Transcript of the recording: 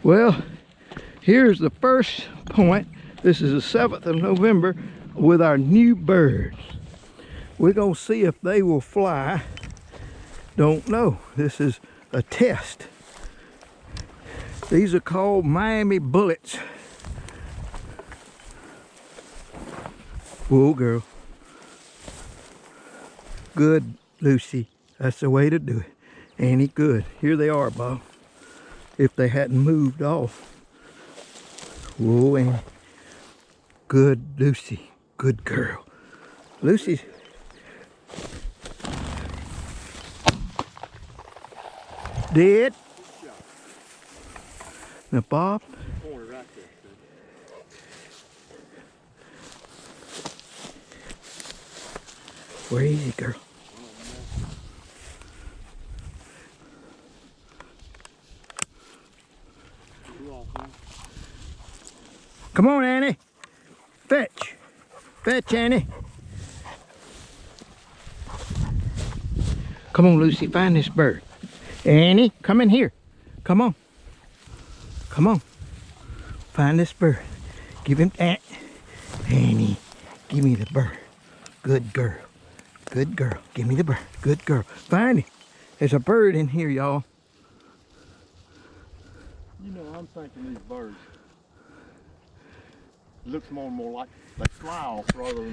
Well, here's the first point. This is the 7th of November with our new birds. We're gonna see if they will fly. Don't know. This is a test. These are called Miami bullets. Whoa, girl. Good, Lucy. That's the way to do it. Annie, good. Here they are, Bob. If they hadn't moved off. Whoa, Annie. Good, Lucy. Good girl. Lucy's... Dead. Now, Bob. Where is he, girl? Come on, Annie. Fetch. Fetch, Annie. Come on, Lucy. Find this bird. Annie, come in here. Come on. Come on. Find this bird. Give him that. Annie, give me the bird. Good girl. Good girl. Give me the bird. Good girl. Find it. There's a bird in here, y'all. You know, I'm thinking these birds looks more and more like they fly off rather than